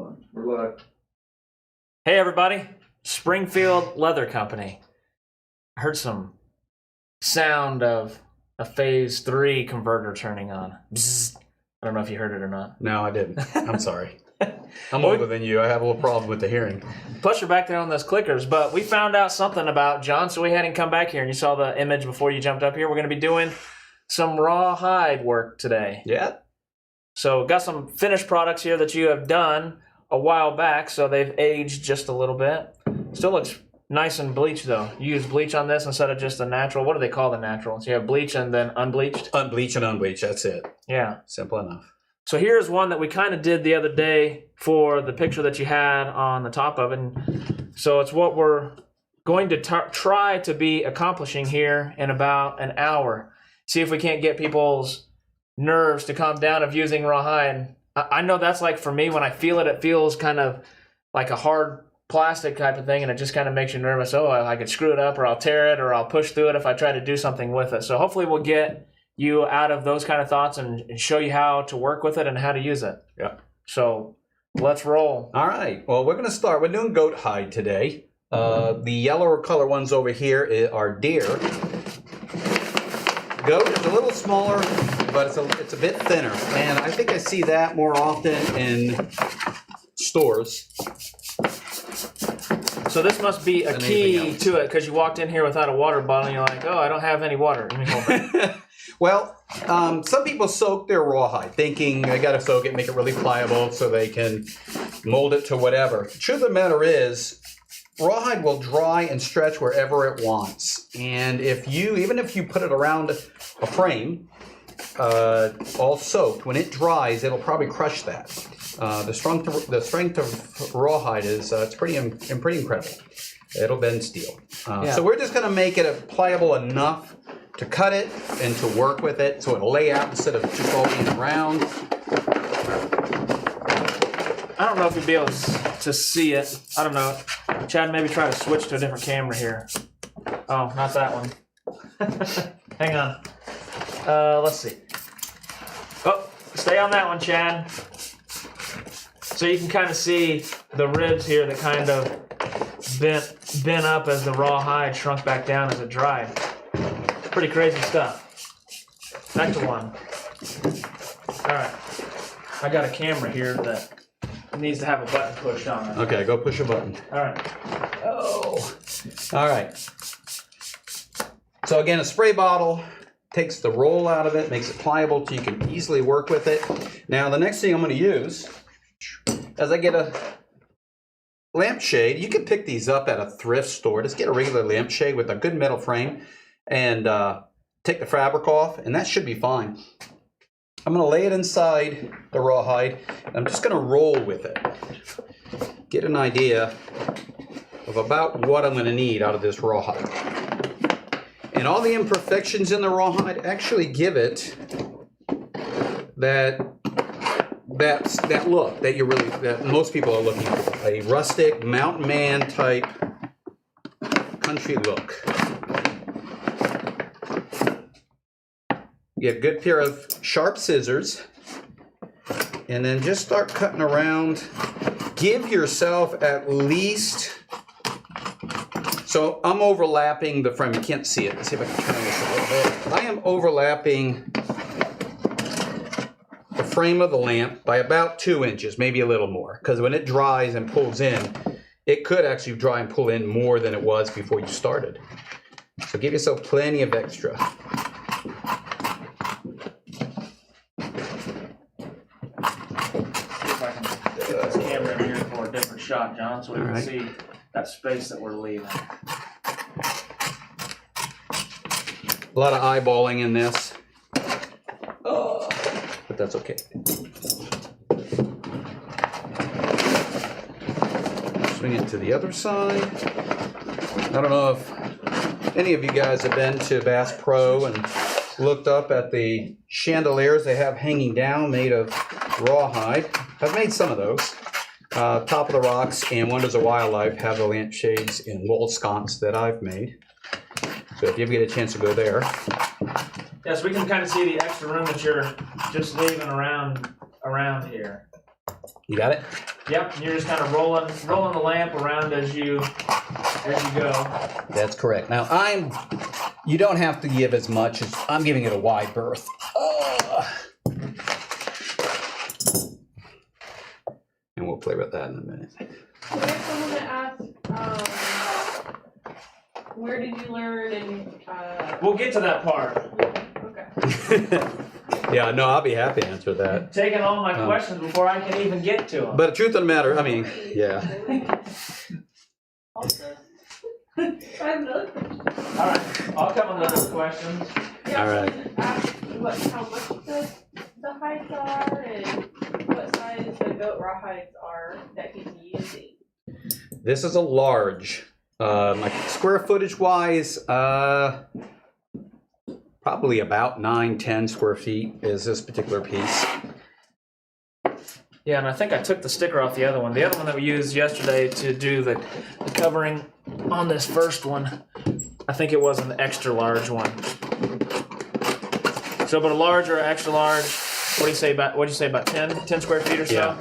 on. We're live. Hey everybody, Springfield Leather Company. I heard some sound of a phase 3 converter turning on. Bzzz. I don't know if you heard it or not. No, I didn't. I'm sorry. I'm older than you. I have a little problem with the hearing. Plus you're back there on those clickers, but we found out something about John, so we had him come back here, and you saw the image before you jumped up here. We're going to be doing some rawhide work today. Yeah. So got some finished products here that you have done a while back, so they've aged just a little bit. Still looks nice and bleached though. You use bleach on this instead of just the natural. What do they call the natural? So you have bleach and then unbleached? Unbleach and unbleach. That's it. Yeah. Simple enough. So here's one that we kind of did the other day for the picture that you had on the top of it. And so it's what we're going to try to be accomplishing here in about an hour. See if we can't get people's nerves to calm down of using rawhide. I know that's like for me, when I feel it, it feels kind of like a hard plastic type of thing, and it just kind of makes you nervous. Oh, I could screw it up, or I'll tear it, or I'll push through it if I try to do something with it. So hopefully we'll get you out of those kind of thoughts and show you how to work with it and how to use it. Yeah. So let's roll. All right. Well, we're going to start. We're doing goat hide today. The yellower color ones over here are deer. Goat is a little smaller, but it's a bit thinner. And I think I see that more often in stores. So this must be a key to it, because you walked in here without a water bottle and you're like, oh, I don't have any water. Let me hold it. Well, some people soak their rawhide, thinking I got to soak it, make it really pliable so they can mold it to whatever. The truth of the matter is, rawhide will dry and stretch wherever it wants. And even if you put it around a frame, all soaked, when it dries, it'll probably crush that. The strength of rawhide is it's pretty incredible. It'll bend steel. So we're just going to make it pliable enough to cut it and to work with it, so it'll lay out instead of just all being around. I don't know if you'll be able to see it. I don't know. Chad, maybe try to switch to a different camera here. Oh, not that one. Hang on. Let's see. Oh, stay on that one, Chad. So you can kind of see the ribs here that kind of bent up as the rawhide shrunk back down as it dried. Pretty crazy stuff. Back to one. All right. I got a camera here that needs to have a button pushed on it. Okay, go push a button. All right. Oh. All right. So again, a spray bottle takes the roll out of it, makes it pliable so you can easily work with it. Now the next thing I'm going to use, as I get a lampshade, you can pick these up at a thrift store. Just get a regular lampshade with a good metal frame and take the fabric off, and that should be fine. I'm going to lay it inside the rawhide, and I'm just going to roll with it. Get an idea of about what I'm going to need out of this rawhide. And all the imperfections in the rawhide actually give it that look that most people are looking for. A rustic mountain man type country look. Get a good pair of sharp scissors, and then just start cutting around. Give yourself at least, so I'm overlapping the frame. You can't see it. Let's see if I can turn this a little bit. I am overlapping the frame of the lamp by about 2 inches, maybe a little more, because when it dries and pulls in, it could actually dry and pull in more than it was before you started. So give yourself plenty of extra. Shot, John, so we can see that space that we're leaving. A lot of eyeballing in this, but that's okay. Swing it to the other side. I don't know if any of you guys have been to Bass Pro and looked up at the chandeliers they have hanging down made of rawhide. I've made some of those. Top of the Rocks and Wonders of Wildlife have the lampshades in wall sconce that I've made. So if you ever get a chance to go there. Yes, we can kind of see the extra room that you're just leaving around here. You got it? Yep, and you're just kind of rolling the lamp around as you go. That's correct. Now you don't have to give as much as I'm giving it a wide berth. And we'll play with that in a minute. We have someone that asked, where did you learn and We'll get to that part. okay. Yeah, no, I'll be happy to answer that. Taking all my questions before I can even get to them. But the truth of the matter, I mean, yeah. Also, I have another question. All right, I'll come with those questions. Yeah, All right. so just ask how much the hides are and what size the goat rawhides are that he's using. This is a large. Like square footage wise, probably about 9-10 square feet is this particular piece. Yeah, and I think I took the sticker off the other one. The other one that we used yesterday to do the covering on this first one, I think it was an extra large one. So, but a large or extra large, what do you say about 10 square feet or so? Yeah.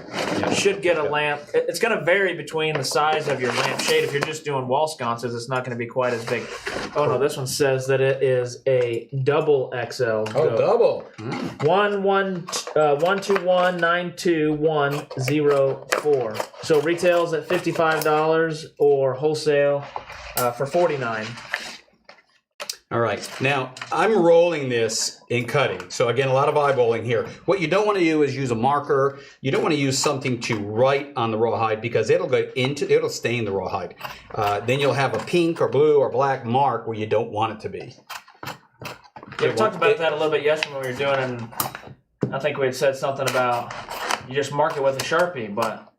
You should get a lamp. It's going to vary between the size of your lamp shade. If you're just doing wall sconces, it's not going to be quite as big. Oh no, this one says that it is a double XL. Oh, double. 121921004. So retails at $55 or wholesale for $49. All right, now I'm rolling this in cutting. So again, a lot of eyeballing here. What you don't want to do is use a marker. You don't want to use something to write on the rawhide because it'll stain the rawhide. Then you'll have a pink or blue or black mark where you don't want it to be. Yeah, we talked about that a little bit yesterday when we were doing it, and I think we had said something about you just mark it with a Sharpie, but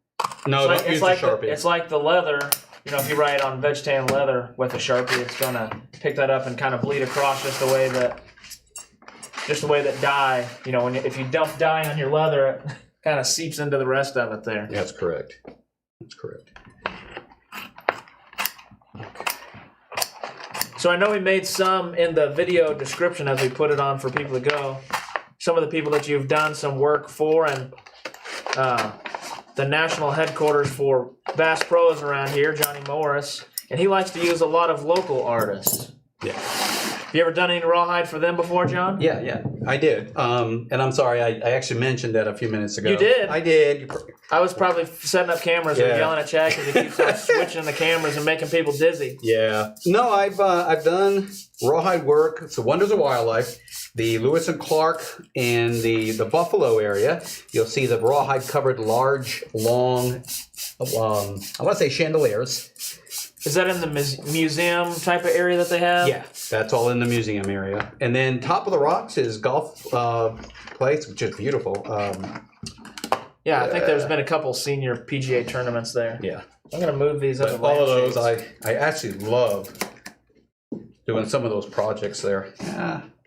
No, don't use a Sharpie. It's like the leather. You know, if you write on veg tan leather with a Sharpie, it's gonna pick that up and kind of bleed across just the way that dye. You know, if you dump dye on your leather, it kind of seeps into the rest of it there. That's correct. That's correct. So I know we made some in the video description as we put it on for people to go. Some of the people that you've done some work for and the national headquarters for Bass Pros around here, Johnny Morris, and he likes to use a lot of local artists. Yeah. Have you ever done any rawhide for them before, John? Yeah, I did. And I'm sorry, I actually mentioned that a few minutes ago. You did? I did. I was probably setting up cameras and Yeah. yelling at Chad because he keeps on switching the cameras and making people dizzy. Yeah. No, I've done rawhide work. It's the Wonders of Wildlife, the Lewis and Clark, and the Buffalo area. You'll see the rawhide covered large, long, I want to say chandeliers. Is that in the museum type of area that they have? Yeah, that's all in the museum area. And then top of the rocks is golf place, which is beautiful. Yeah, I think there's been a couple senior PGA tournaments there. Yeah. I'm going to move these other But all of those, lampshades. I actually love doing some of those projects there.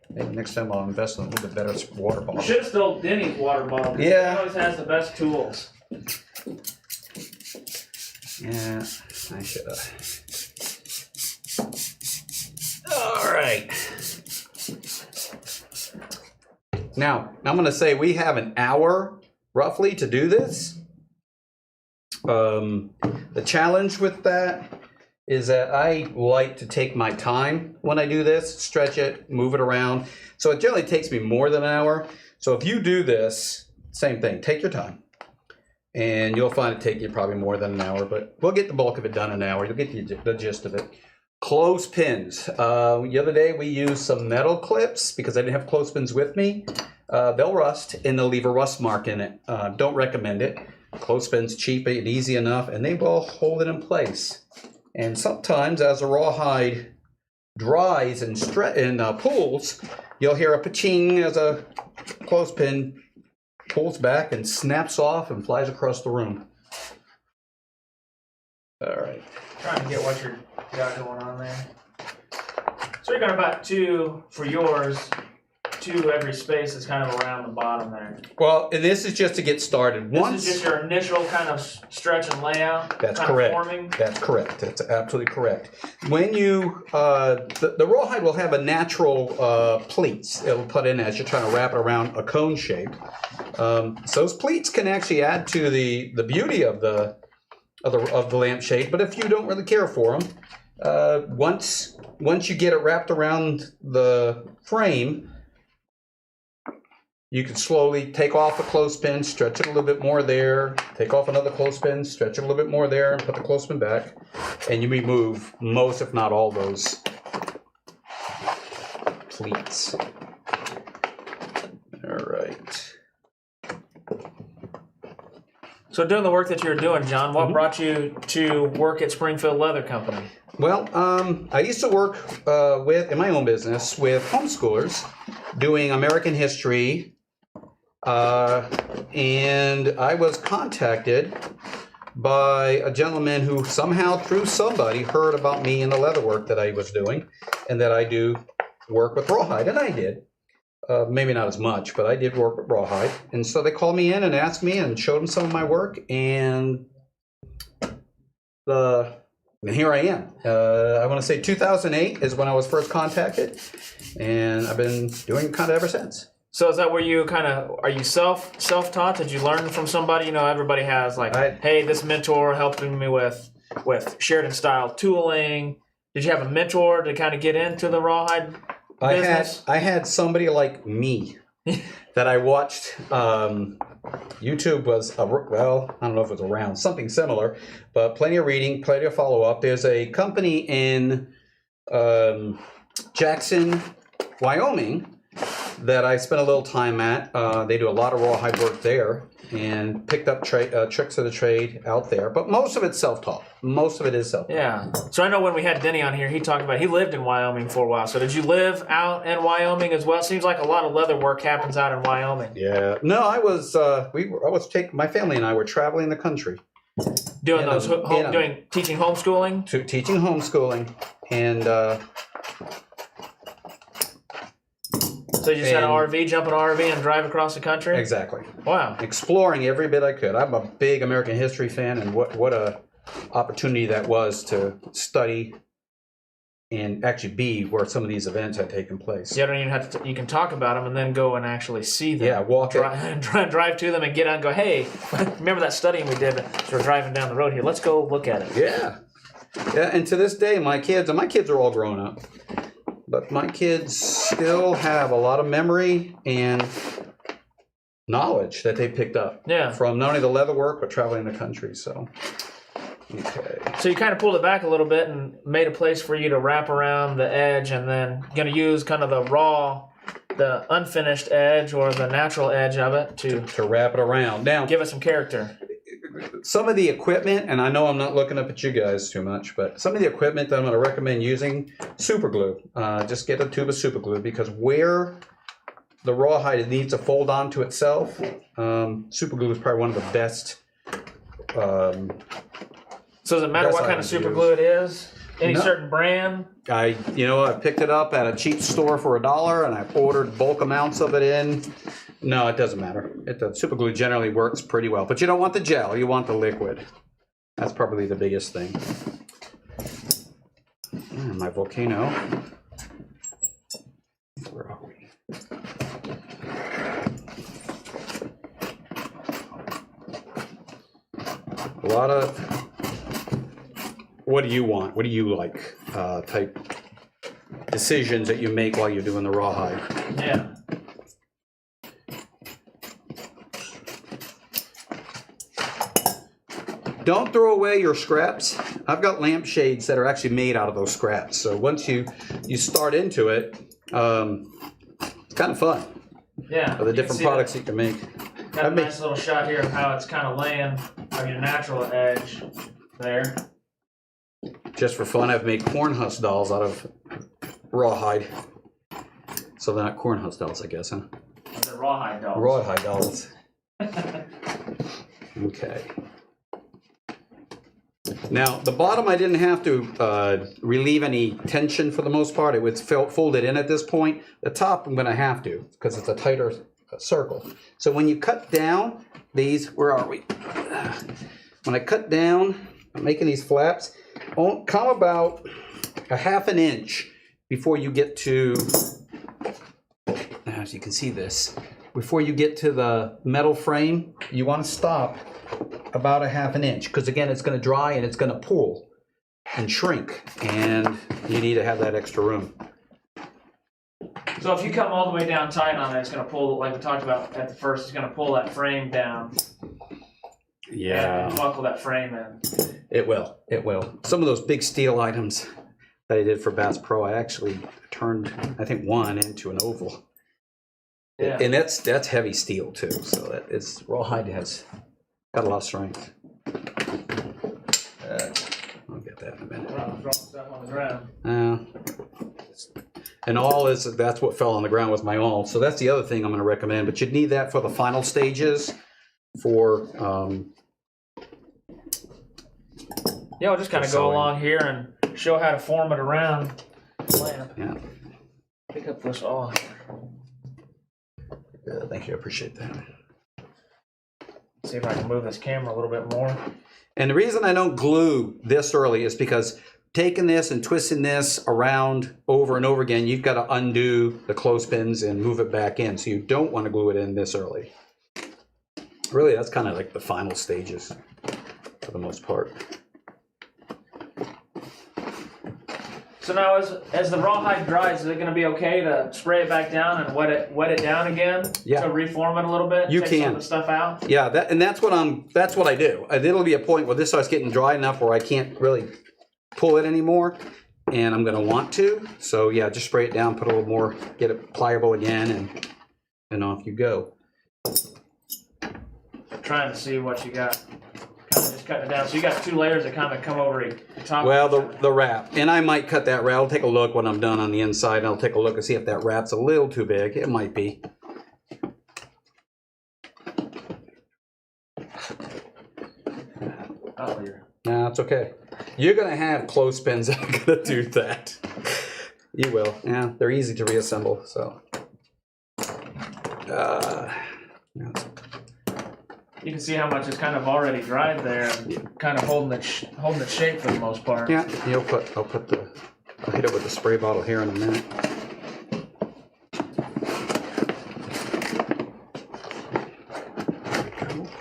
Maybe next time I'll invest in a little bit better water bottle. Should have stole Denny's water bottle. Yeah. He always has the best tools. Yeah, I should have. All right. Now, I'm going to say we have an hour roughly to do this. The challenge with that is that I like to take my time when I do this, stretch it, move it around. So it generally takes me more than an hour. So if you do this, same thing, take your time. And you'll find it take you probably more than an hour, but we'll get the bulk of it done in an hour. You'll get the gist of it. Clothespins. The other day we used some metal clips because I didn't have clothespins with me. They'll rust and they'll leave a rust mark in it. Don't recommend it. Clothespins cheap and easy enough, and they will hold it in place. And sometimes as a rawhide dries and pulls, you'll hear a pa-ching as a clothespin pulls back and snaps off and flies across the room. All right. Trying to get what you got going on there. So you're going to about 2 for yours, to every space that's kind of around the bottom there. Well, and this is just to get started. This is just your initial kind of stretch and layout. That's kind correct. Of forming. That's correct. That's absolutely correct. When you, the rawhide will have a natural pleats it'll put in as you're trying to wrap it around a cone shape. So those pleats can actually add to the beauty of the lampshade. But if you don't really care for them, once you get it wrapped around the frame, you can slowly take off a clothespin, stretch it a little bit more there, take off another clothespin, stretch it a little bit more there, and put the clothespin back, and you remove most, if not all, those pleats. All right. So doing the work that you're doing, John, what brought you to work at Springfield Leather Company? Well, I used to work in my own business with homeschoolers doing American history, and I was contacted by a gentleman who somehow, through somebody, heard about me and the leather work that I was doing, and that I do work with rawhide, and I did. Maybe not as much, but I did work with rawhide. And so they called me in and asked me and showed them some of my work, and here I am. I want to say 2008 is when I was first contacted, and I've been doing it kind of ever since. So is that where you are you self-taught? Did you learn from somebody? You know, everybody has hey, this mentor helping me with Sheridan style tooling. Did you have a mentor to kind of get into the rawhide business? I had somebody like me that I watched. YouTube was, I don't know if it was around, something similar, but plenty of reading, plenty of follow-up. There's a company in Jackson, Wyoming, that I spent a little time at. They do a lot of rawhide work there, and picked up tricks of the trade out there. But most of it's self-taught. Most of it is self-taught. Yeah. So I know when we had Denny on here, he talked about he lived in Wyoming for a while. So did you live out in Wyoming as well? Seems like a lot of leather work happens out in Wyoming. Yeah. No, I was. My family and I were traveling the country, Doing teaching homeschooling. Teaching homeschooling, and. So you just had an RV, jump in an RV, and drive across the country? Exactly. Wow. Exploring every bit I could. I'm a big American history fan, and what a opportunity that was to study and actually be where some of these events had taken place. You don't even have to. You can talk about them and then go and actually see them. Yeah, drive to them and get out and go. Hey, remember that studying we did? So we're driving down the road here. Let's go look at it. Yeah. Yeah, and to this day, my kids are all grown up. But my kids still have a lot of memory and knowledge that they picked up from not only the leather work, but traveling the country. So, okay. So you kind of pulled it back a little bit and made a place for you to wrap around the edge, and then going to use kind of the unfinished edge or the natural edge of it to wrap it around. Now, give it some character. Some of the equipment, and I know I'm not looking up at you guys too much, but some of the equipment that I'm going to recommend using, super glue. Just get a tube of super glue, because where the rawhide needs to fold onto itself, super glue is probably one of the best. So does it matter what kind of super glue it is? Any certain brand? I picked it up at a cheap store for $1, and I ordered bulk amounts of it in. No, it doesn't matter. The super glue generally works pretty well, but you don't want the gel. You want the liquid. That's probably the biggest thing. And my volcano. Where are we? A lot of. What do you want? What do you like? Type decisions that you make while you're doing the rawhide. Yeah. Don't throw away your scraps. I've got lampshades that are actually made out of those scraps. So once you start into it, it's kind of fun. Yeah. The different products you can make. Got a nice little shot here of how it's kind of laying of your natural edge there. Just for fun, I've made corn husk dolls out of rawhide. So they're not corn husk dolls, I guess, huh? They're rawhide dolls. Rawhide dolls. Okay. Now, the bottom I didn't have to relieve any tension for the most part. It was folded in at this point. The top I'm going to have to because it's a tighter circle. So when you cut down these, where are we? When I cut down, I'm making these flaps, come about a ½ an inch before you get to, as you can see this, before you get to the metal frame, you want to stop about a ½ an inch because again it's going to dry and it's going to pull and shrink and you need to have that extra room. So if you come all the way down tight on it, it's going to pull, like we talked about at the first, it's going to pull that frame down. Yeah. And buckle that frame in. It will. It will. Some of those big steel items that I did for Bass Pro, I actually turned, I think, one into an oval. Yeah. And that's heavy steel too, so it's rawhide has got a lot of strength. I'll get that in a minute. Drop stuff on the ground. And that's what fell on the ground was my awl. So that's the other thing I'm going to recommend. But you'd need that for the final stages. For Yeah, we'll just kind of go along here and show how to form it around the lamp. Yeah. Pick up this awl. Thank you. I appreciate that. See if I can move this camera a little bit more. And the reason I don't glue this early is because taking this and twisting this around over and over again, you've got to undo the clothespins and move it back in. So you don't want to glue it in this early. Really, that's kind of like the final stages for the most part. So now as the rawhide dries, is it going to be okay to spray it back down and wet it down again? Yeah. To reform it a little bit? You take can. some of the stuff out? Yeah, that's what I do. It'll be a point where this starts getting dry enough where I can't really pull it anymore, and I'm going to want to. So yeah, just spray it down, put a little more, get it pliable again, and off you go. Trying to see what you got. Kind of just cutting it down. So you got 2 layers that kind of come over the top. Well, the wrap, and I might cut that wrap. I'll take a look when I'm done on the inside, and I'll take a look and see if that wrap's a little too big. It might be. Oh, yeah. No, it's okay. You're going to have clothespins that are going to do that. You will. Yeah, they're easy to reassemble. So, You can see how much is kind of already dried there, and kind of holding its shape for the most part. yeah, I'll hit it with the spray bottle here in a minute.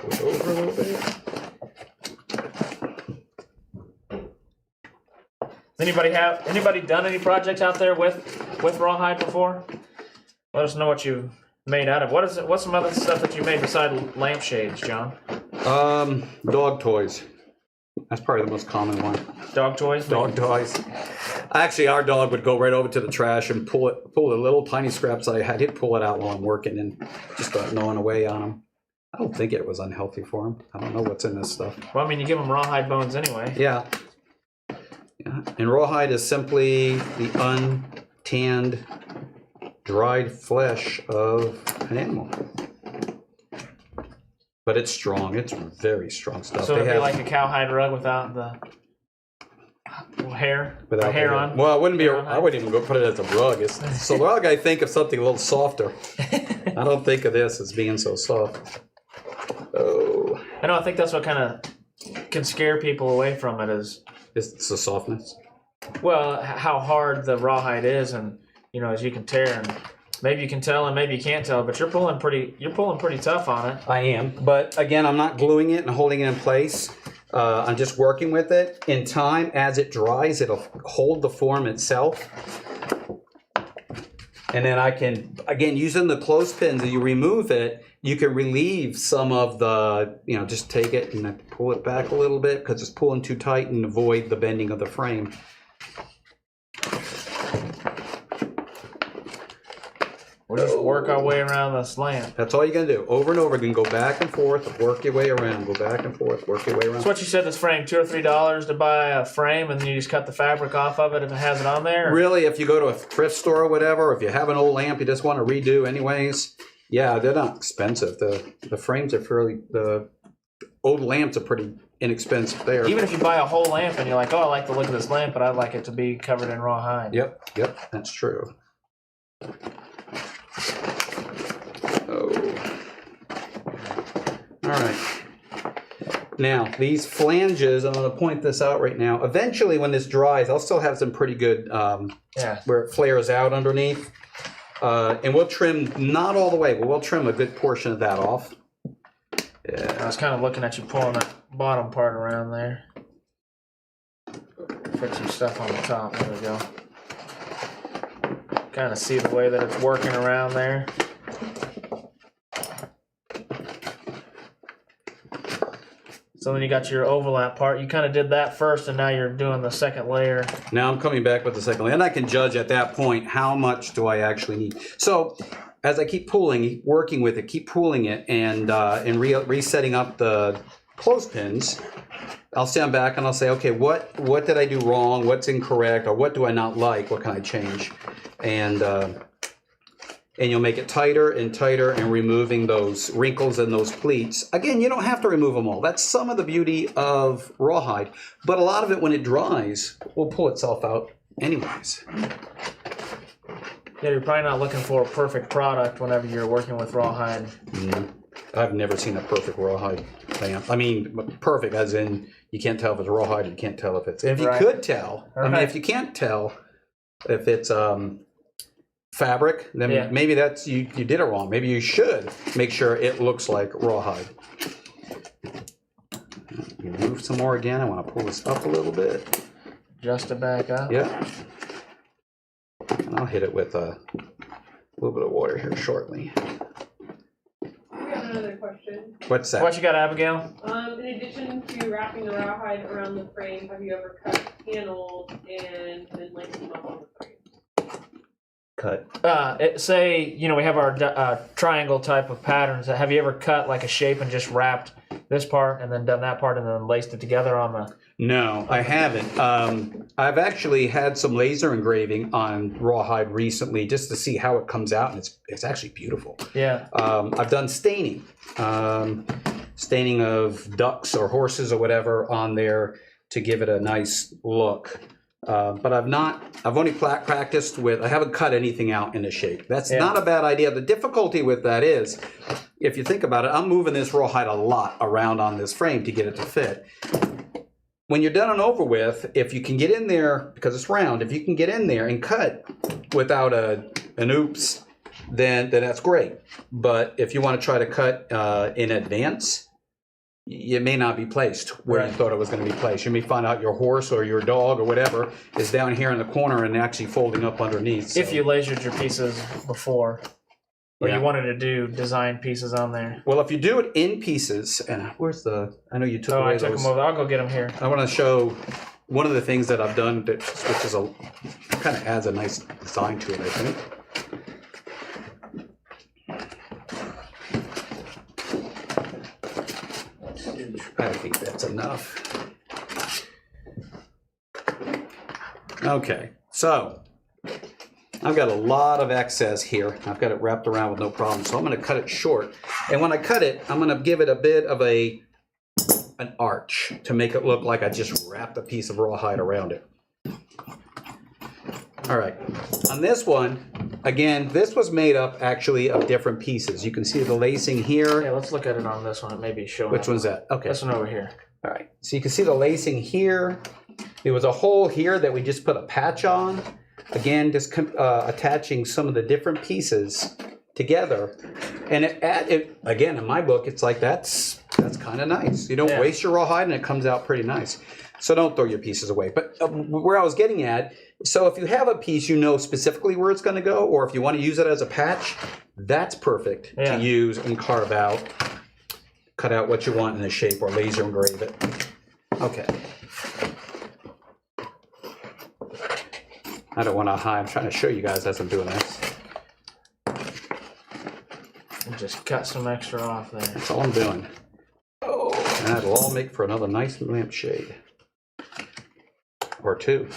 Pull it over a little bit. Anybody done any projects out there with rawhide before? Let us know what you made out of. What's some other stuff that you made beside lampshades, John? Dog toys. That's probably the most common one. Dog toys? Dog toys. Actually, our dog would go right over to the trash and pull the little tiny scraps that I had. He'd pull it out while I'm working and just start gnawing away on them. I don't think it was unhealthy for him. I don't know what's in this stuff. Well, I mean, you give them rawhide bones anyway. Yeah. And rawhide is simply the untanned, dried flesh of an animal. But it's strong. It's very strong stuff. So it'd be like a cowhide rug without the hair, without hair on. Well, it wouldn't be. On I wouldn't even go put it as a rug. So rug, I think of something a little softer. I don't think of this as being so soft. Oh. I know. I think that's what kind of can scare people away from it is. It's the softness. Well, how hard the rawhide is, and as you can tear, and maybe you can tell, and maybe you can't tell, but you're pulling pretty tough on it. I am, but again, I'm not gluing it and holding it in place. I'm just working with it. In time, as it dries, it'll hold the form itself. And then I can, again, using the clothespins, as you remove it, you can relieve some of the, just take it and pull it back a little bit because it's pulling too tight and avoid the bending of the frame. We'll just work our way around this lamp. That's all you're going to do. Over and over again. Go back and forth, work your way around. Go back and forth, work your way around. So what you said, this frame, $2 or $3 to buy a frame, and then you just cut the fabric off of it if it has it on there? Or? Really, if you go to a thrift store or whatever, if you have an old lamp you just want to redo anyways, yeah, they're not expensive. The frames are the old lamps are pretty inexpensive there. Even if you buy a whole lamp and you're like, oh, I like the look of this lamp, but I'd like it to be covered in rawhide. Yep, that's true. Oh. All right. Now, these flanges, I'm going to point this out right now. Eventually, when this dries, I'll still have some pretty good where it flares out underneath. And we'll trim, not all the way, but we'll trim a good portion of that off. Yeah. I was kind of looking at you pulling that bottom part around there. Fix some stuff on the top. There we go. Kind of see the way that it's working around there. So then you got your overlap part. You kind of did that first, and now you're doing the second layer. Now I'm coming back with the second layer, and I can judge at that point how much do I actually need. So as I keep pulling, working with it, keep pulling it, and resetting up the clothespins, I'll stand back and I'll say, okay, what did I do wrong? What's incorrect? Or what do I not like? What can I change? And you'll make it tighter and tighter and removing those wrinkles and those pleats. Again, you don't have to remove them all. That's some of the beauty of rawhide. But a lot of it, when it dries, will pull itself out anyways. Yeah, you're probably not looking for a perfect product whenever you're working with rawhide. I've never seen a perfect rawhide lamp. I mean, perfect as in you can't tell if it's rawhide, you can't tell if it's... If you could tell, I mean, if you can't tell if it's... fabric, then maybe that's you did it wrong. Maybe you should make sure it looks like rawhide. Move some more again. I want to pull this up a little bit. Just to back up. Yeah. And I'll hit it with a little bit of water here shortly. We have another question. What's that? What you got, Abigail? In addition to wrapping the rawhide around the frame, have you ever cut panels and then laced them up on the frame? Cut. Say, you know, we have our triangle type of patterns. Have you ever cut like a shape and just wrapped this part and then done that part and then laced it together on the... No, I haven't. I've actually had some laser engraving on rawhide recently just to see how it comes out, and it's actually beautiful. Yeah. I've done staining. Staining of ducks or horses or whatever on there to give it a nice look. But I've only practiced with, I haven't cut anything out in a shape. That's not a bad idea. The difficulty with that is, if you think about it, I'm moving this rawhide a lot around on this frame to get it to fit. When you're done and over with, if you can get in there, because it's round, if you can get in there and cut without an oops, then that's great. But if you want to try to cut in advance, it may not be placed where you thought it was going to be placed. You may find out your horse or your dog or whatever is down here in the corner and actually folding up underneath. So. If you lasered your pieces before, or you wanted to do design pieces on there. Well, if you do it in pieces, and where's the? I know you took away I took them over. I'll go get them here. I want to show one of the things that I've done that which is kind of adds a nice design to it, I think. I think that's enough. Okay, so I've got a lot of excess here. I've got it wrapped around with no problem, so I'm going to cut it short. And when I cut it, I'm going to give it a bit of an arch to make it look like I just wrapped a piece of rawhide around it. All right, on this one, again, this was made up actually of different pieces. You can see the lacing here. Yeah, let's look at it on this one. It may be showing. Which one's that? Okay. This one over here. All right, so you can see the lacing here. There was a hole here that we just put a patch on. Again, just attaching some of the different pieces together. And it again, in my book, it's like that's kind of nice. You don't waste your rawhide and it comes out pretty nice. So don't throw your pieces away. But where I was getting at, so if you have a piece, you know specifically where it's going to go, or if you want to use it as a patch, that's perfect to use and carve out. Cut out what you want in the shape or laser engrave it. Okay. I don't want to hide. I'm trying to show you guys as I'm doing this. And just cut some extra off there. That's all I'm doing. Oh, and that'll all make for another nice lampshade. Or two.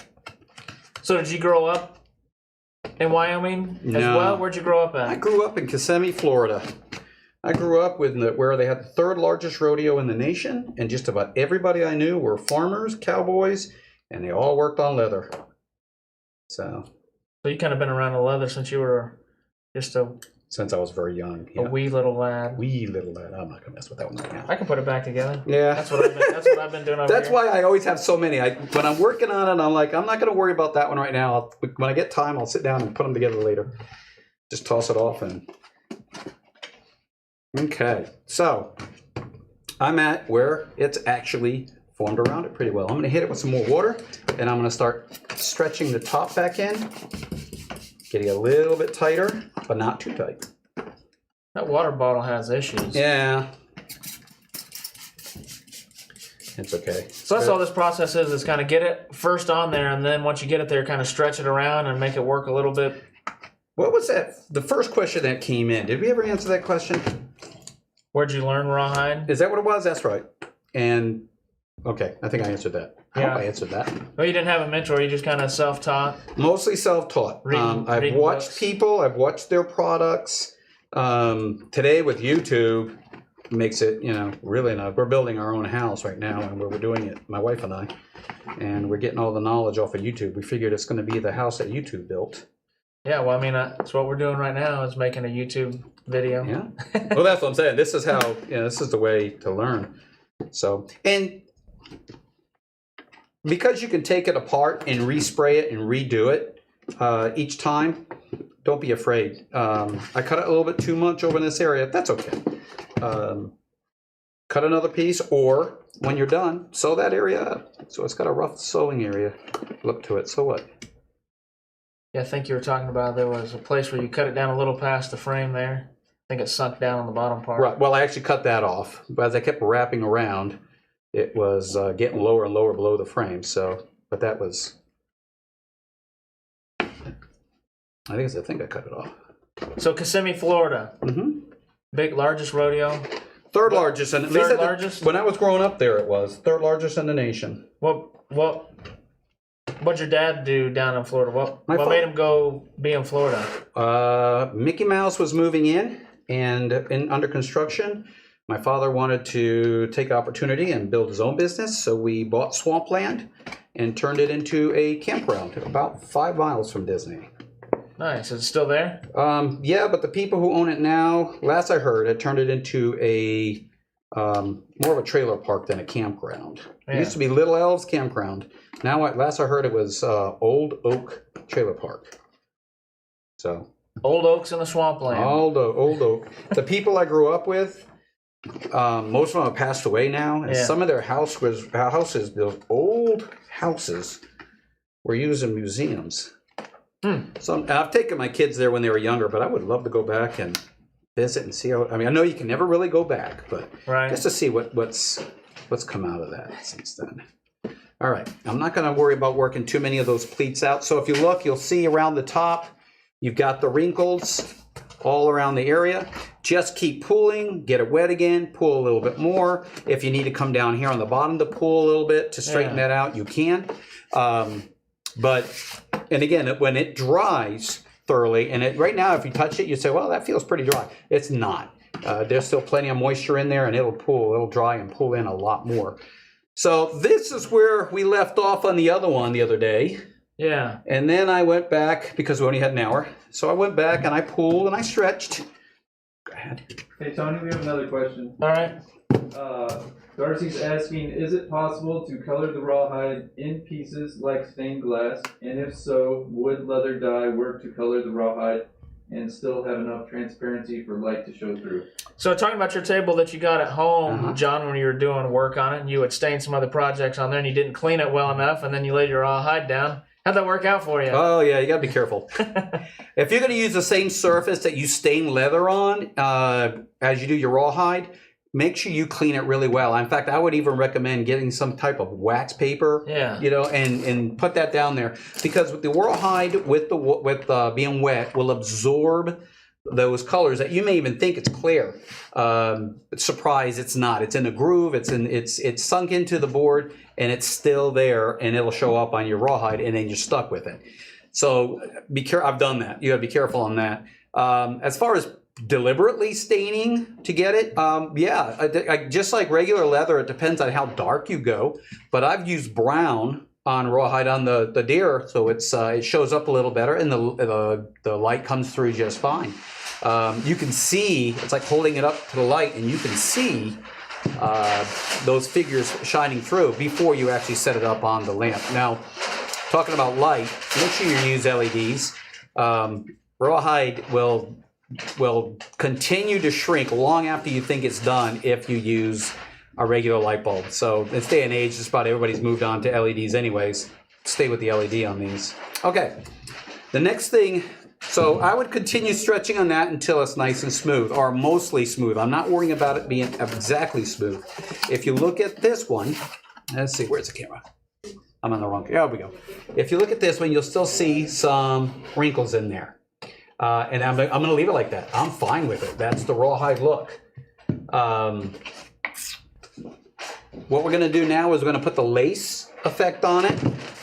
So did you grow up in Wyoming as well? Where'd you grow up at? I grew up in Kissimmee, Florida. I grew up with where they had the third largest rodeo in the nation, and just about everybody I knew were farmers, cowboys, and they all worked on leather. So you kind of been around the leather since you were just since I was very young. a wee little lad. Wee little lad. I'm not gonna mess with that one right now. I can put it back together. Yeah. That's what I've been doing over That's here. why I always have so many. When I'm working on it, I'm like, I'm not going to worry about that one right now. When I get time, I'll sit down and put them together later. Just toss it off and. Okay, so I'm at where it's actually formed around it pretty well. I'm going to hit it with some more water, and I'm going to start stretching the top back in, getting a little bit tighter, but not too tight. That water bottle has issues. Yeah. It's okay. So that's all this process is kind of get it first on there, and then once you get it there, kind of stretch it around and make it work a little bit. What was that? The first question that came in. Did we ever answer that question? Where'd you learn rawhide? Is that what it was? That's right. And okay, I think I answered that. I hope Yeah. I answered that. Well, you didn't have a mentor. You just kind of self-taught. Mostly self-taught. I've reading watched books. people. I've watched their products. Today with YouTube makes it, really nice. We're building our own house right now, and we're doing it, my wife and I, and we're getting all the knowledge off of YouTube. We figured it's going to be the house that YouTube built. Yeah, well, I mean, that's what we're doing right now is making a YouTube video. Yeah. Well, that's what I'm saying. This is how, this is the way to learn. So, and because you can take it apart and respray it and redo it each time, don't be afraid. I cut it a little bit too much over in this area. That's okay. Cut another piece, or when you're done, sew that area up. So it's got a rough sewing area look to it. So what? Yeah, I think you were talking about there was a place where you cut it down a little past the frame there. I think it sunk down on the bottom part. Right. Well, I actually cut that off, but as I kept wrapping around, it was getting lower and lower below the frame. So, but that was, I think I cut it off. So Kissimmee, Florida, largest rodeo. Third largest, and at least Third largest? when I was growing up there, it was third largest in the nation. What'd your dad do down in Florida? What father- made him go be in Florida? Mickey Mouse was moving in and under construction. My father wanted to take opportunity and build his own business, so we bought swampland and turned it into a campground about 5 miles from Disney. Nice. Is it still there? Yeah, but the people who own it now, last I heard, it turned it into a more of a trailer park than a campground. It Yeah. used to be Little Elves Campground. Now, last I heard, it was Old Oak Trailer Park. So Old Oaks in the swampland. Old Oak. The people I grew up with, most of them have passed away now, and Yeah. some of their houses, those old houses, were used in museums. So I've taken my kids there when they were younger, but I would love to go back and visit and see how. I mean, I know you can never really go back, but Right. just to see what's come out of that since then. All right, I'm not going to worry about working too many of those pleats out. So if you look, you'll see around the top, you've got the wrinkles all around the area. Just keep pulling, get it wet again, pull a little bit more. If you need to come down here on the bottom to pull a little bit to straighten that out, you can. And again, when it dries thoroughly, and right now, if you touch it, you say, well, that feels pretty dry. It's not. There's still plenty of moisture in there, and it'll dry and pull in a lot more. So this is where we left off on the other one the other day. Yeah. And then I went back, because we only had an hour. So I went back and I pulled and I stretched. Go ahead. Hey Tony, we have another question. All right. Darcy's asking, is it possible to color the rawhide in pieces like stained glass? And if so, would leather dye work to color the rawhide and still have enough transparency for light to show through? So talking about your table that you got at home, John, when you were doing work on it, and you had stained some other projects on there, and you didn't clean it well enough, and then you laid your rawhide down. How'd that work out for you? Oh, yeah, you got to be careful. If you're going to use the same surface that you stain leather on as you do your rawhide, make sure you clean it really well. In fact, I would even recommend getting some type of wax paper, Yeah. and put that down there, because with the rawhide with being wet will absorb those colors that you may even think it's clear. Surprise, it's not. It's in a groove. It's sunk into the board, and it's still there, and it'll show up on your rawhide, and then you're stuck with it. So be careful. I've done that. You got to be careful on that. As far as deliberately staining to get it, just like regular leather, it depends on how dark you go. But I've used brown on rawhide on the deer, so it shows up a little better, and the light comes through just fine. You can see, it's like holding it up to the light, and you can see those figures shining through before you actually set it up on the lamp. Now, talking about light, make sure you use LEDs. Rawhide will continue to shrink long after you think it's done if you use a regular light bulb. So in this day and age, just about everybody's moved on to LEDs anyways. Stay with the LED on these. Okay, the next thing, so I would continue stretching on that until it's nice and smooth, or mostly smooth. I'm not worrying about it being exactly smooth. If you look at this one, let's see, where's the camera? I'm on the wrong, there we go. If you look at this one, you'll still see some wrinkles in there. And I'm going to leave it like that. I'm fine with it. That's the rawhide look. What we're going to do now is we're going to put the lace effect on it.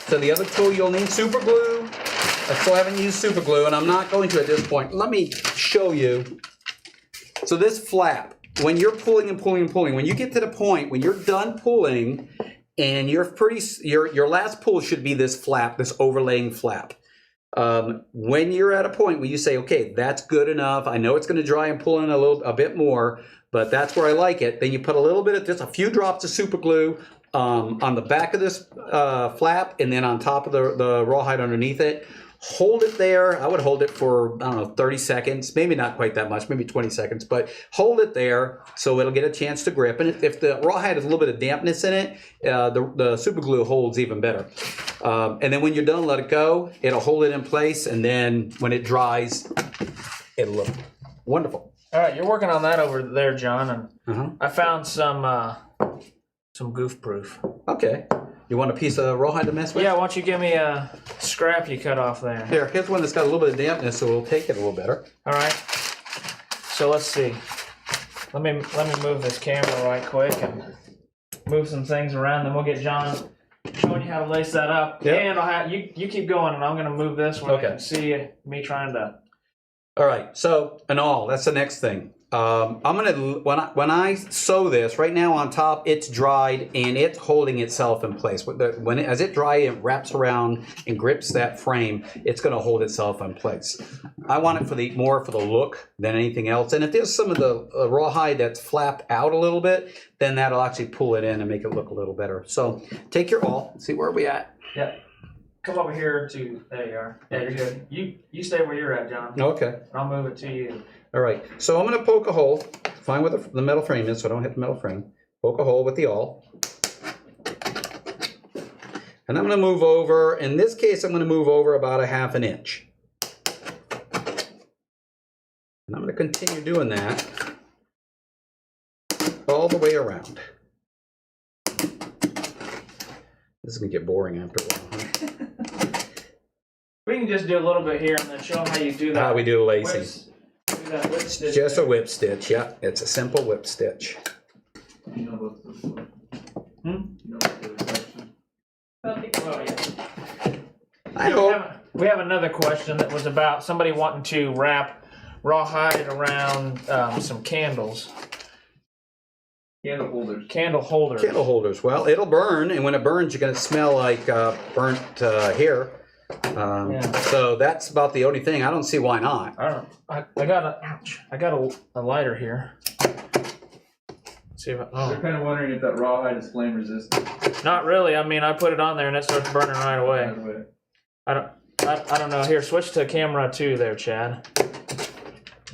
So the other tool you'll need, super glue. I still haven't used super glue, and I'm not going to at this point. Let me show you. So this flap, when you're pulling and pulling and pulling, when you get to the point when you're done pulling, and your last pull should be this flap, this overlaying flap. When you're at a point where you say, okay, that's good enough, I know it's going to dry and pull in a bit more, but that's where I like it, then you put a little bit of just a few drops of super glue on the back of this flap, and then on top of the rawhide underneath it. Hold it there. I would hold it for, I don't know, 30 seconds, maybe not quite that much, maybe 20 seconds, but hold it there so it'll get a chance to grip. And if the rawhide has a little bit of dampness in it, the super glue holds even better. And then when you're done, let it go. It'll hold it in place, and then when it dries, it'll look wonderful. All right, you're working on that over there, John, and I found some goof proof. Okay. You want a piece of rawhide to mess with? Yeah, why don't you give me a scrap you cut off there? Here's one that's got a little bit of dampness, so we'll take it a little better. All right. So let's see. Let me move this camera right quick and move some things around. Then we'll get John showing you how to lace that up. Yep. And I'll have you keep going, and I'm going to move this where Okay. you can see me trying to. All right. So that's the next thing. I'm gonna when I sew this right now on top, it's dried and it's holding itself in place. As it dries, it wraps around and grips that frame. It's going to hold itself in place. I want it more for the look than anything else. And if there's some of the rawhide that's flapped out a little bit, then that'll actually pull it in and make it look a little better. So take your awl. See where are we at? Yep. Come over here to. There you are. Yeah, you're good. You stay where you're at, John. Okay. And I'll move it to you. All right, so I'm going to poke a hole, find where the metal frame is so I don't hit the metal frame. Poke a hole with the awl. And I'm going to move over, in this case I'm going to move over about a ½ inch. And I'm going to continue doing that all the way around. This is going to get boring after a while, huh? We can just do a little bit here and then show them how you do that. How we do lacing. Do that whip stitch Just there. a whip stitch, yeah. It's a simple whip stitch. You know about this one? Hmm? You know about the question? Well, yeah. I Yeah, hope. we have another question that was about somebody wanting to wrap rawhide around some candles. Candle holders. Candle holders. Candle holders. Well, it'll burn, and when it burns, you're going to smell like burnt hair. So that's about the only thing. I don't see why not. I don't know. I got a lighter here. Let's see if They're kind of wondering if that rawhide is flame resistant. Not really. I mean, I put it on there and it starts burning right away. By the way. I don't know. Here, switch to camera 2 there, Chad.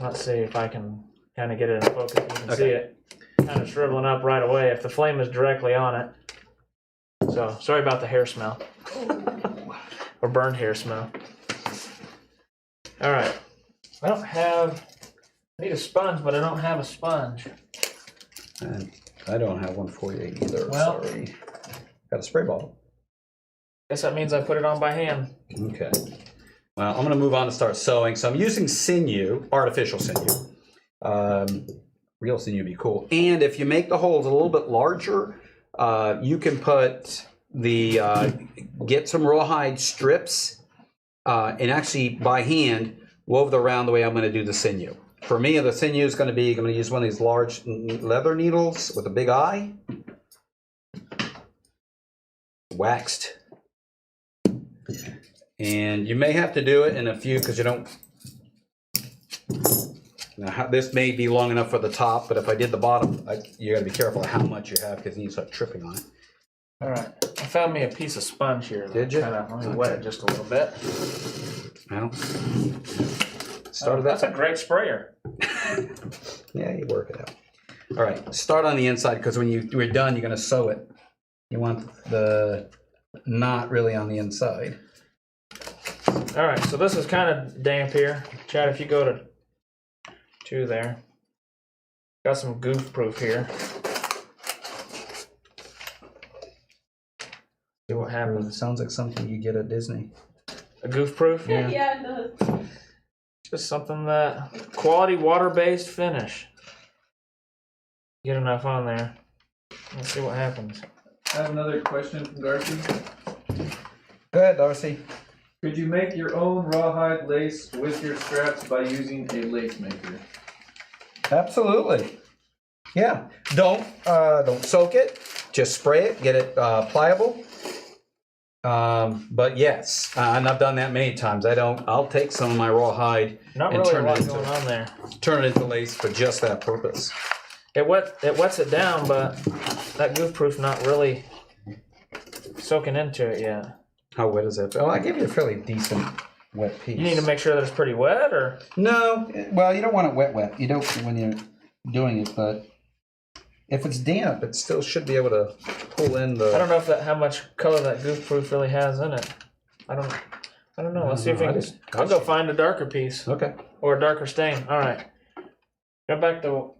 Let's see if I can kind of get it in focus. You can see it kind of shriveling up right away if the flame is directly on it. So, sorry about the hair smell. Or burned hair smell. All right. I need a sponge, but I don't have a sponge. And I don't have one for you either. Well- Sorry. Got a spray bottle. Guess that means I put it on by hand. Okay. Well, I'm going to move on to start sewing. So I'm using sinew, artificial sinew. Real sinew would be cool. And if you make the holes a little bit larger, you can put get some rawhide strips and actually by hand wove around the way I'm going to do the sinew. For me, the sinew is going to be, I'm going to use one of these large leather needles with a big eye. Waxed. And you may have to do it in a few because you don't. Now, this may be long enough for the top, but if I did the bottom, you got to be careful of how much you have because you need to start tripping on it. All right. I found me a piece of sponge here. Did you? Let me wet it just a little bit. Well, started That's a great sprayer. Yeah, you work it out. All right, start on the inside because when you're done, you're going to sew it. You want the knot really on the inside. All right, so this is kind of damp here. Chad, if you go to 2 there. Got some goof proof here. See what happens. It sounds like something you get at Disney. A goof proof? Yeah. Yeah, it does. Just something that quality water-based finish. Get enough on there. Let's see what happens. I have another question from Darcy. Go ahead, Darcy. Could you make your own rawhide lace with your straps by using a lace maker? Absolutely. Yeah. Don't soak it. Just spray it. Get it pliable. But yes, and I've done that many times. I'll take some of my rawhide Not and really a turn lot it into going on there. turn it into lace for just that purpose. It wets it down, but that goof proof not really soaking into it yet. How wet is it? Oh, I give you a fairly decent wet piece. You need to make sure that it's pretty wet, or No, well, you don't want it wet. You don't when you're doing it, but if it's damp, it still should be able to pull in the. I don't know if how much color that goof proof really has in it. I don't know. Let's see if we can. I'll go find a darker piece Okay. or a darker stain. All right. Go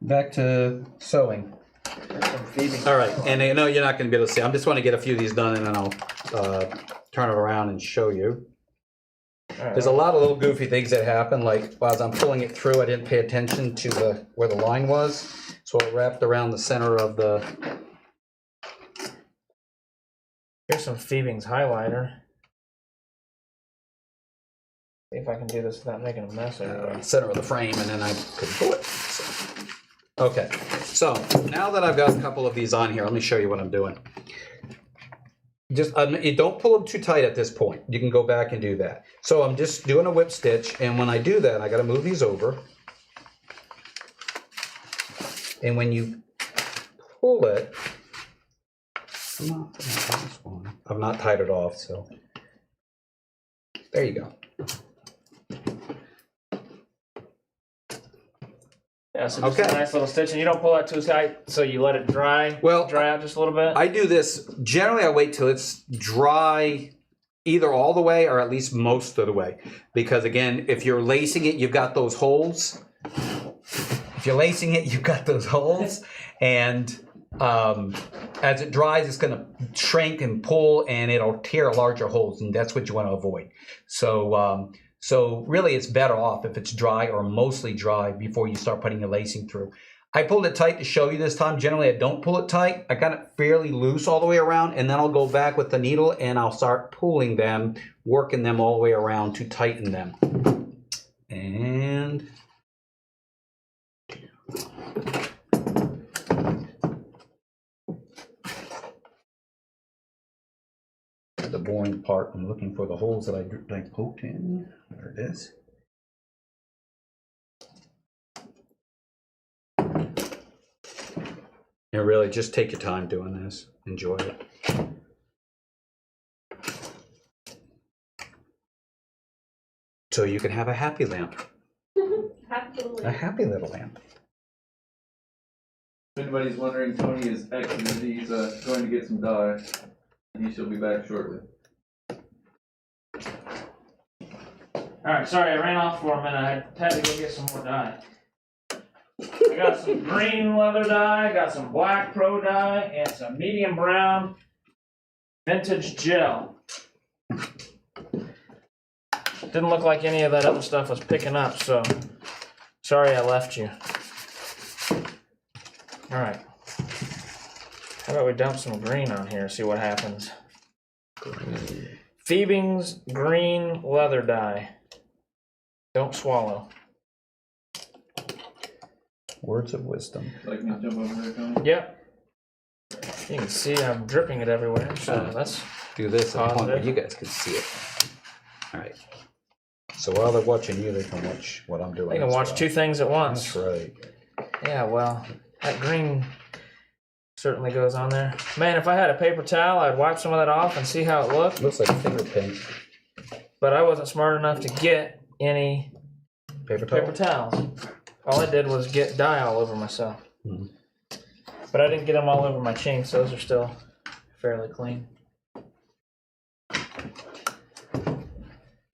Back to sewing. some feeding. All right, and I know you're not going to be able to see. I just want to get a few of these done, and then I'll turn it around and show you. There's a lot of little goofy things that happen. Like as I'm pulling it through, I didn't pay attention to where the line was, so it wrapped around the center of the. Here's some Phoebing's highlighter. See if I can do this without making a mess of it. Center of the frame, and then I could pull it. So. Okay, so now that I've got a couple of these on here, let me show you what I'm doing. Just you don't pull them too tight at this point. You can go back and do that. So I'm just doing a whip stitch, and when I do that, I got to move these over. And when you pull it, I've not tied it off, so there you go. Yeah, so just Okay. a nice little stitch, and you don't pull that too tight, so you let it dry. Well, dry out just a little bit. I do this, generally I wait till it's dry either all the way or at least most of the way. Because again, if you're lacing it, you've got those holes. If you're lacing it, you've got those holes. And as it dries, it's going to shrink and pull and it'll tear larger holes. And that's what you want to avoid. So really it's better off if it's dry or mostly dry before you start putting your lacing through. I pulled it tight to show you this time. Generally, I don't pull it tight. I got it fairly loose all the way around, and then I'll go back with the needle and I'll start pulling them, working them all the way around to tighten them. And the boring part, I'm looking for the holes that I poked in. There it is. And really, just take your time doing this. Enjoy it. So you can have a happy lamp. Absolutely. A happy little lamp. If anybody's wondering, Tony is exited. He's going to get some dye, and he shall be back shortly. All right, sorry, I ran off for a minute. I had to go get some more dye. I got some green leather dye, got some black pro dye, and some medium brown vintage gel. Didn't look like any of that other stuff was picking up, so sorry I left you. All right. How about we dump some green on here, see what happens. Phoebing's green leather dye. Don't swallow. Words of wisdom. Like me to jump over there, Tony? Yep. You can see I'm dripping it everywhere, so that's Do this at a point where Positive. you guys can see it. All right. So while they're watching you, they can watch what I'm doing. they can as watch well. two things at once. That's right. Yeah, well, that green certainly goes on there. Man, if I had a paper towel, I'd wipe some of that off and see how it looked. Looks like finger paint. But I wasn't smart enough to get any Paper towel. paper towels. All I did was get dye all over myself. Mhm. But I didn't get them all over my chinks. Those are still fairly clean.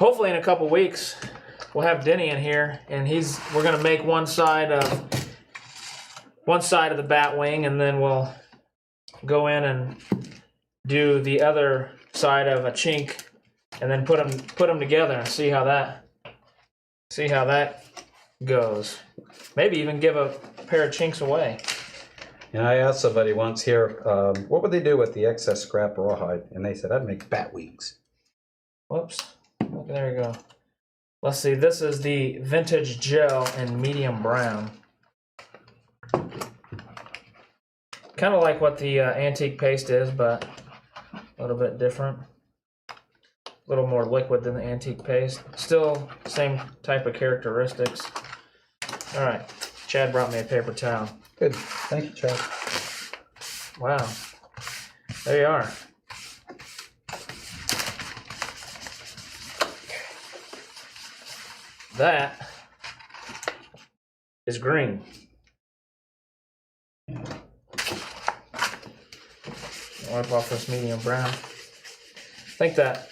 Hopefully in a couple weeks, we'll have Denny in here, and we're gonna make one side of the bat wing, and then we'll go in and do the other side of a chink, and then put them together and see how that goes. Maybe even give a pair of chinks away. And I asked somebody once here, what would they do with the excess scrap rawhide? And they said, I'd make bat wings. Whoops. Okay, there you go. Let's see. This is the vintage gel in medium brown. Kind of like what the antique paste is, but a little bit different. A little more liquid than the antique paste. Still same type of characteristics. All right. Chad brought me a paper towel. Good. Thank you, Chad. Wow. There you are. That is green. Wipe off this medium brown. I think that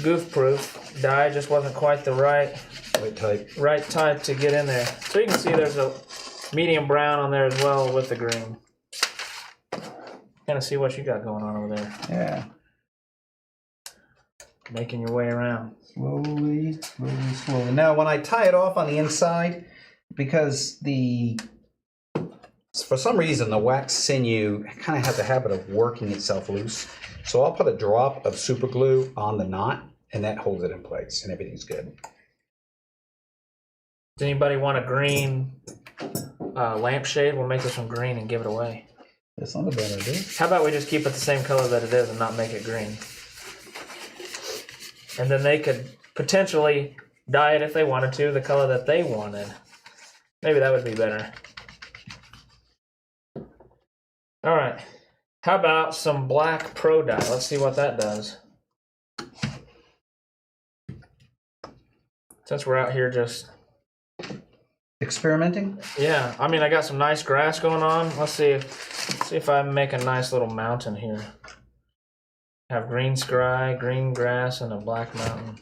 goof proof dye just wasn't quite the right type to get in there. So you can see there's a medium brown on there as well with the green. Kind of see what you got going on over there. Yeah. Making your way around. Slowly. Now, when I tie it off on the inside, because for some reason the wax sinew kind of has a habit of working itself loose, so I'll put a drop of super glue on the knot, and that holds it in place, and everything's good. Does anybody want a green lampshade? We'll make this one green and give it away. That's not a bad idea. How about we just keep it the same color that it is and not make it green? And then they could potentially dye it if they wanted to, the color that they wanted. Maybe that would be better. All right. How about some black Pro dye? Let's see what that does. Since we're out here just... Experimenting? Yeah, I mean, I got some nice grass going on. Let's see if I make a nice little mountain here. Have green sky, green grass, and a black mountain.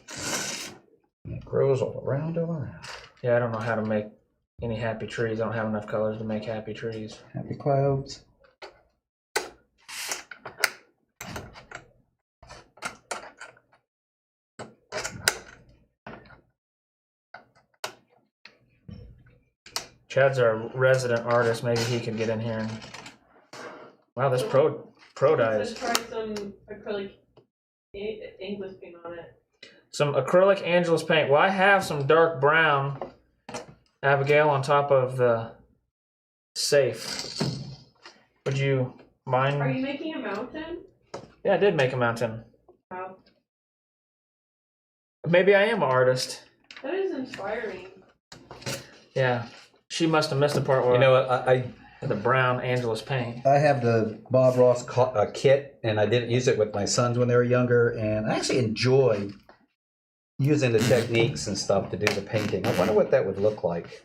It grows all around. Yeah, I don't know how to make any happy trees. I don't have enough colors to make happy trees. Happy clouds. Chad's our resident artist. Maybe he can get in here. Wow, this pro dye is... Let's try some acrylic English paint on it. Some acrylic Angelus paint. Well, I have some dark brown Abigail on top of the safe. Would you mind? Are you making a mountain? Yeah, I did make a mountain. Wow. Maybe I am an artist. That is inspiring. Yeah. She must have missed the part where You know what? the brown Angelus paint. I have the Bob Ross kit, and I didn't use it with my sons when they were younger, and I actually enjoyed using the techniques and stuff to do the painting. I wonder what that would look like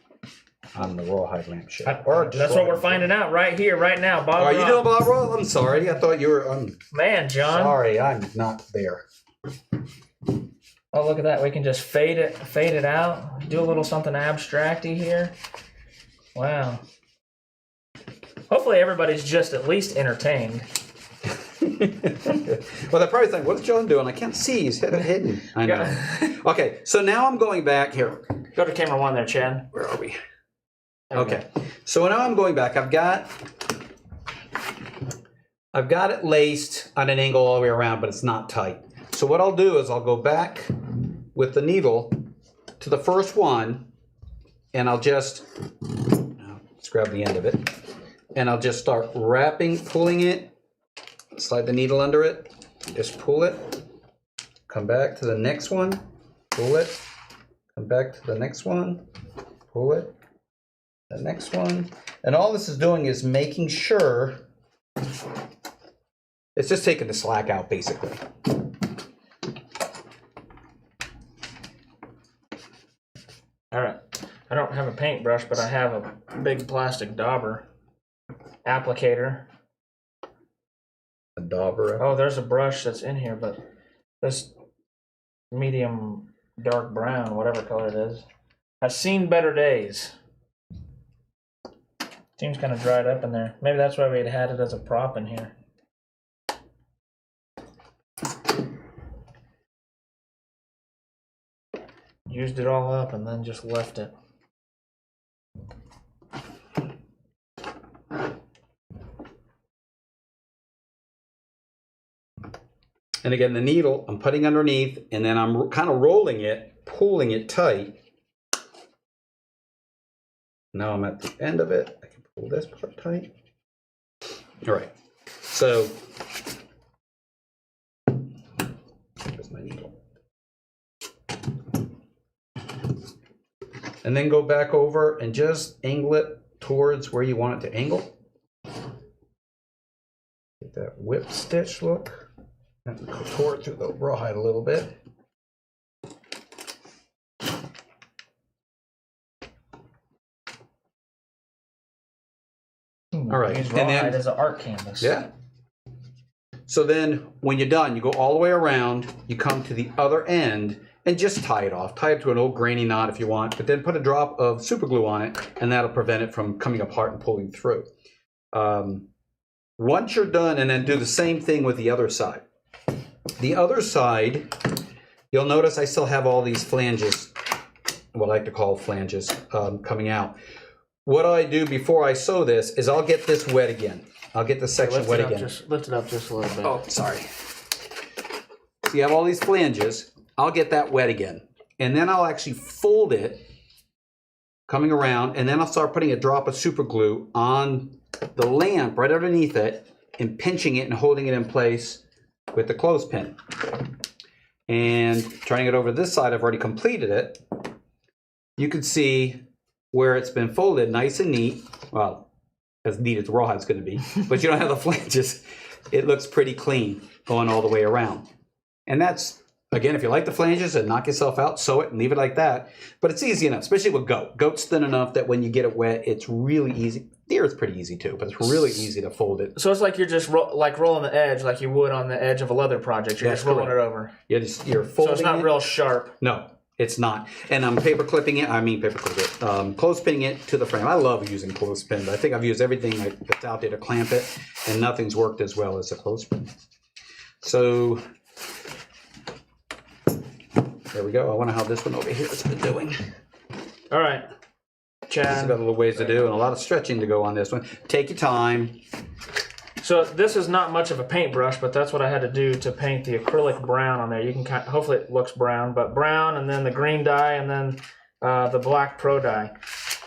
on the rawhide lampshade. That's what we're finding out right here, right now. Bob Are you Ross. doing Bob Ross? I'm sorry. I thought you were. Man, John. Sorry, I'm not there. Oh, look at that. We can just fade it out. Do a little something abstract-y here. Wow. Hopefully everybody's just at least entertained. Well, they're probably thinking, what's John doing? I can't see. He's hidden. I know. Okay, so now I'm going back here. Go to camera one there, Chad. Where are we? There we Okay, so now I'm going back. I've got it laced on an angle all the way around, but it's not tight. So what I'll do is I'll go back with the needle to the first one, and I'll just Just grab the end of it. And I'll just start wrapping, pulling it, slide the needle under it, just pull it, come back to the next one, pull it, come back to the next one, pull it, the next one. And all this is doing is making sure, it's just taking the slack out basically. All right. I don't have a paintbrush, but I have a big plastic dauber applicator. A dauber. Oh, there's a brush that's in here, but this medium dark brown, whatever color it is, has seen better days. Seems kind of dried up in there. Maybe that's why we had it as a prop in here. Used it all up and then just left it. And again, the needle I'm putting underneath, and then I'm kind of rolling it, pulling it tight. Now I'm at the end of it. I can pull this part tight. All right. So, there's my needle. And then go back over and just angle it towards where you want it to angle. Get that whip stitch look. And contort through the rawhide a little bit. All right, Use and then rawhide as an art canvas. yeah. So then, when you're done, you go all the way around. You come to the other end and just tie it off. Tie it to an old grainy knot if you want, but then put a drop of super glue on it, and that'll prevent it from coming apart and pulling through. Once you're done, and then do the same thing with the other side. The other side, you'll notice I still have all these flanges, what I like to call flanges, coming out. What I do before I sew this is I'll get this wet again. I'll get the section wet again. Lift it up just a little bit. Oh, sorry. So you have all these flanges. I'll get that wet again. And then I'll actually fold it, coming around, and then I'll start putting a drop of super glue on the lamp right underneath it and pinching it and holding it in place with the clothespin. And turning it over to this side, I've already completed it. You can see where it's been folded nice and neat. Well, as neat as the rawhide's going to be, but you don't have the flanges. It looks pretty clean going all the way around. And that's, again, if you like the flanges and knock yourself out, sew it and leave it like that. But it's easy enough, especially with goat. Goat's thin enough that when you get it wet, it's really easy. Deer is pretty easy too, but it's really easy to fold it. So it's like you're just rolling the edge like you would on the edge of a leather project. You're That's just rolling correct. it over. You're folding So it's not it. real sharp. No, it's not. And I'm paper clipping it. Clothespinning it to the frame. I love using clothespin, but I think I've used everything that's out there to clamp it, and nothing's worked as well as a clothespin. So there we go. I wonder how this one over here has been doing. All right, It's got Chad. a little ways to do and a lot of stretching to go on this one. Take your time. So this is not much of a paintbrush, but that's what I had to do to paint the acrylic brown on there. You can hopefully it looks brown, but brown, and then the green dye, and then the black pro dye.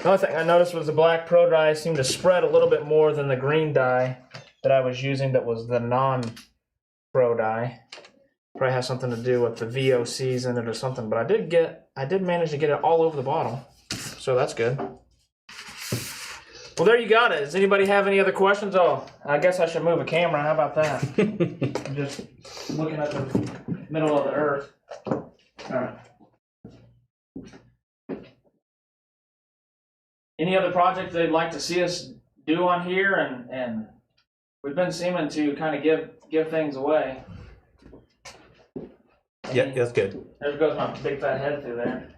The only thing I noticed was the black pro dye seemed to spread a little bit more than the green dye that I was using, that was the non-pro dye. Probably has something to do with the VOCs in it or something, but I did manage to get it all over the bottle, so that's good. Well, there you got it. Does anybody have any other questions? Oh, I guess I should move a camera. How about that? I'm just looking at the middle of the earth. All right. Any other projects they'd like to see us do on here? And we've been seeming to kind of give things away. Yeah, that's good. There goes my big fat head through there.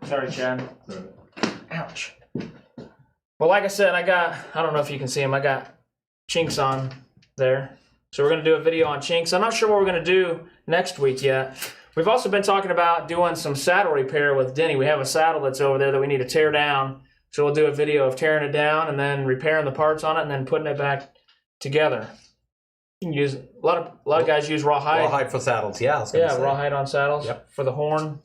Sorry, Chad. Sorry. Ouch. Well, like I said, I don't know if you can see them, I got chinks on there. So we're going to do a video on chinks. I'm not sure what we're going to do next week yet. We've also been talking about doing some saddle repair with Denny. We have a saddle that's over there that we need to tear down. So we'll do a video of tearing it down and then repairing the parts on it and then putting it back together. You can use, a lot of guys use rawhide. Rawhide for saddles, yeah. I was gonna Yeah, say. rawhide on saddles Yep. for the horn.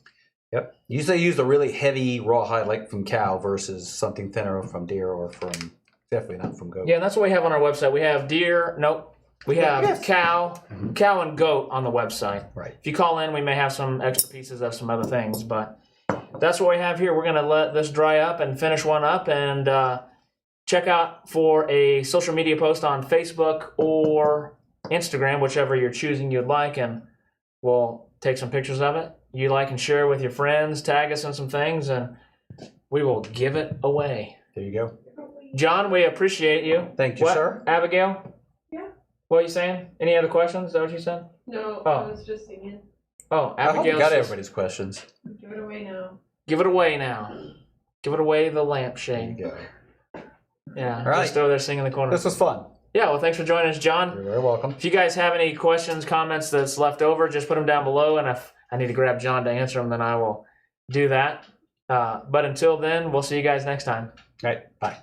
Yep. Usually use a really heavy rawhide like from cow versus something thinner from deer or from definitely not from goat. Yeah, and that's what we have on our website. We have deer. Nope. We have Yes. cow and goat on the website. Right. If you call in, we may have some extra pieces of some other things, but that's what we have here. We're going to let this dry up and finish one up and check out for a social media post on Facebook or Instagram, whichever you're choosing you'd like, and we'll take some pictures of it. You like and share with your friends, tag us in some things, and we will give it away. There you go. John, we appreciate you. Thank you, What, sir. Abigail? Yeah. What are you saying? Any other questions? Is that what you said? No, Oh. I was just singing. Oh, I hope you Abigail got says, everybody's questions. Give it away now. give it away now. Give it away the There lampshade. you go. Yeah, All right. just over there singing in the corner. This was fun. Yeah, well, thanks for joining us, John. You're very welcome. If you guys have any questions, comments that's left over, just put them down below, and if I need to grab John to answer them, then I will do that. But until then, we'll see you guys next time. All right. Bye.